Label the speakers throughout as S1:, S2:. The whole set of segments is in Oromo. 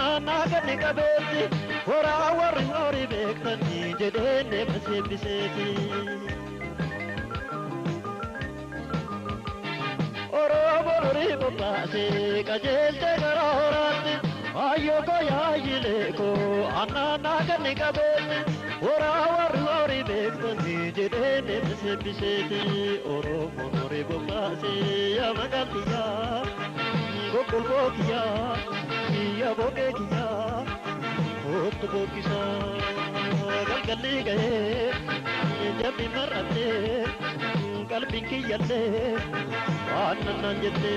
S1: anana ganni qabeetti horaa warri horii beektanii jedhee deema seebbiseeti. Oromoon horii bobbaasee qajeeltee gara horaatti ayyoo koo yaayilee koo anana ganni qabeetti horaa warri horii beektanii jedhee deema seebbiseeti. Oromoon horii bobbaasee yaa magaaltiyyaa Bokokia, ya bokekia, otu bokisa, galgali gaye, jabi marate, galbinki yalle, wana jete.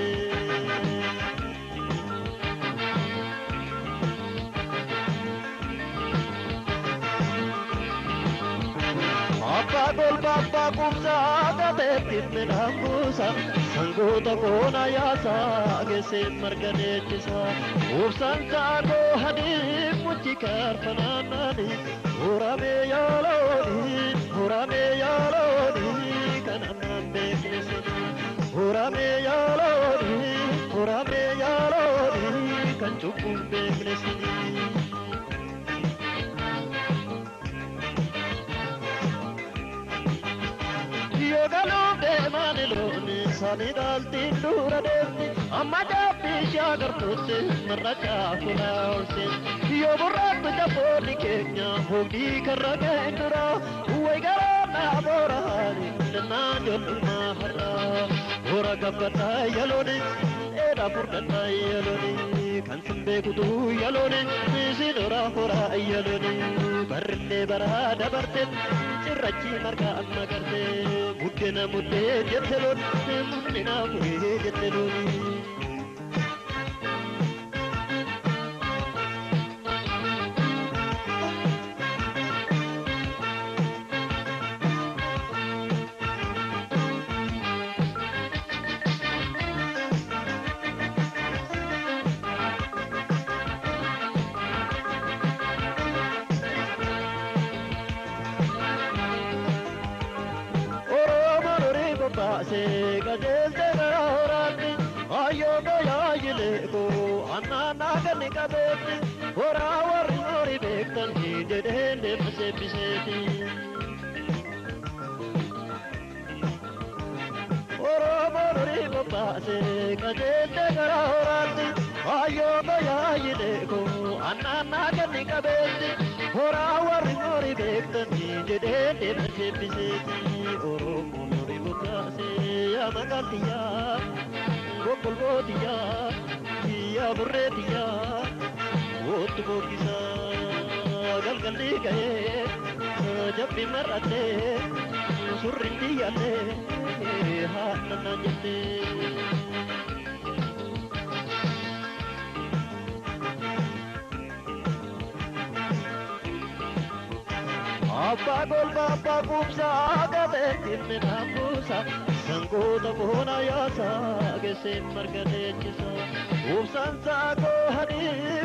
S1: Apa gol bapa kumsa gabetin menambusa Sanggota kona yasa gese marganetisa Ursan sago hadir mucikar pananani Urame yaloni kananan beknesani Urame yaloni kan cukup beknesani Galumde maniloni sani dalti dura deni amma jabbi shagartutte marracha kula orse yo burrat japoni kenya hogi karraga endura uwe garana borani na jolma harra ora gabata yaloni era purgata yaloni kan simbe kudu yaloni sinora hora yaloni barne barada barte cirrachi marga annagarte Mudena mudde jettelon mudena mudde jettelon Se gajeelte gara horaatti ayyoo gayaayile koo anana ganni qabeetti horaa warri horii beektanii jedhee deema seebbiseeti. Oromoon horii bobbaase gajeelte gara horaatti ayyoo gayaayile koo anana ganni qabeetti horaa warri horii beektanii jedhee deema seebbiseeti. Oromoon ya magaltiya bokolbotiya ya burretiya otu bokisa galgalli gaye jabbi marate surrindi yalle hanna jette Abba gol bapa kumsa gabetin menambusa Sanggota kona yasa gese marganetisa Ursan sago hani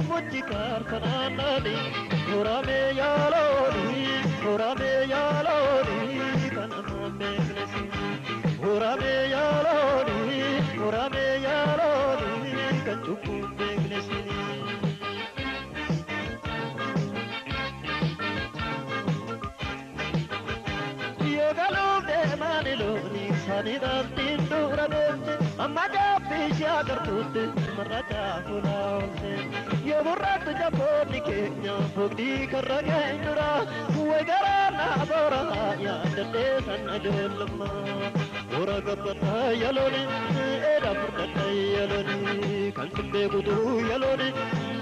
S1: mucikar kananani Urame yaloni kananan begnesi Urame yaloni kan cukup begnesi Galumde maniloni sani dalti dura deni amma jabbi shagartutte marracha kula orse yo burrat japoni kenya fogdi karraga endura uwe garana bora ya dade san ajolma ora gabata yaloni era furkata yaloni kan simbe gudu yaloni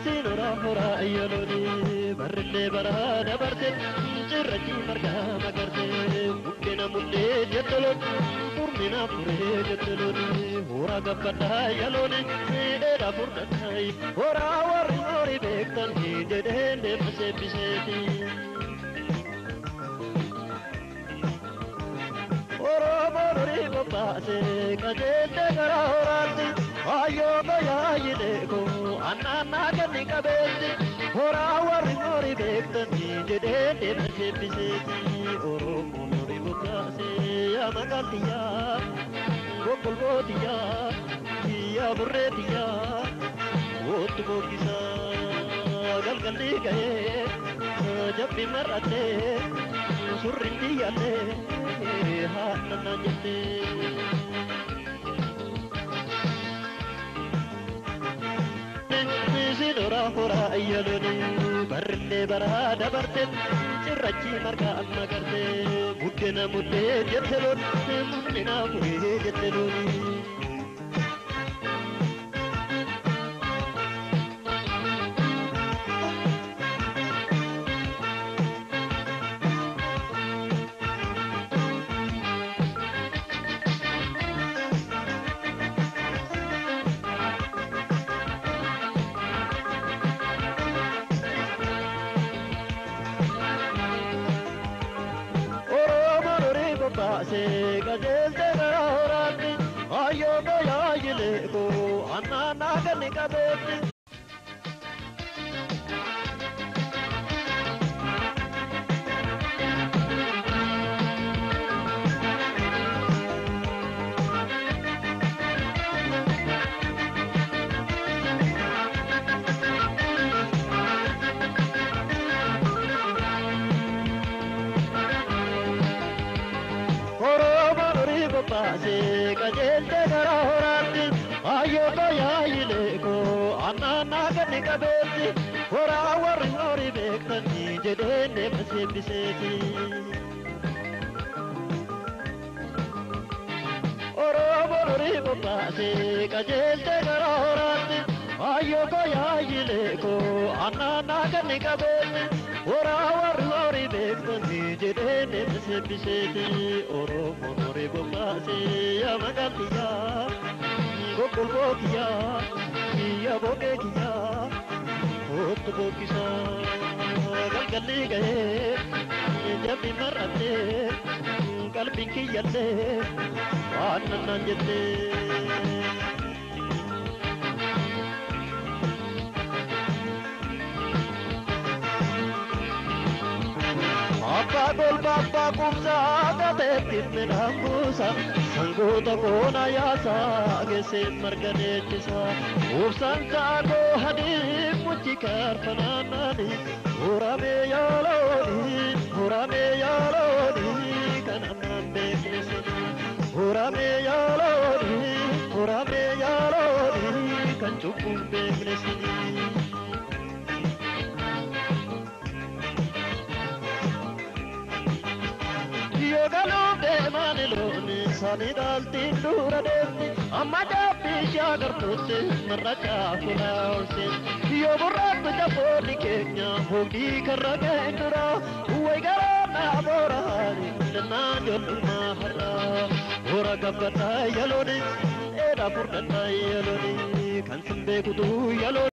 S1: sinora hora yaloni barle barada barte cirrachi marga magarte Mudena mudde jettelon murmina pure jettelon hora gabbata yaloni era furdatai hora warri hori beektan jedheen deema seebbiseeti Oromoon horii bobbaase qajeelte gara horaatti ayyoo gayaayile koo anana ganni qabeetti horaa warri horii beektanii jedheen deema seebbiseeti Oromoon horii bobbaase yaa magaaltiyyaa bokolbootiyyaa ya burreetiyyaa otu bokisa galgalli ga'ee jabbi mar'attee surri diyyaallee haadha naan jettee. Sinora hora ayyaloni barree bara dabarte cirrachi marga amma garte buddena mudde jettelon muddena mudde jetteloni. Se gajel de garorati ayo gaya yile ko anna nagan kabeti se gajel de garorati ayo gaya yile ko anna nagan kabeti hora war hori bektani jedene base biseti oro borori base gajel de garorati ayo gaya yile ko anna nagan kabeti hora war hori bektani jedene base biseti oro borori base ya magatiya gokolbokiya ya bokekiya hot bokisa galgalli gaye jabbi marate qalbin kiyalle aannan jette. Abba gol baba kumsa gate timna kusa sangoota koona yaasa geesse marganeechisa ubsanta go hadi muchi karfanaanani urame yaaloni kanamnan beeknesani urame yaaloni kan cubbun beeknesani. Galube maniloni sani dalti dura detti amma dabbi shagartutti marracha kulaursi yo burrattu jaboli kenya hogdi karraga indura uwai garana borahari dana jolma harra ora gabbata yaloni era furdata yaloni kan simbe kudu yaloni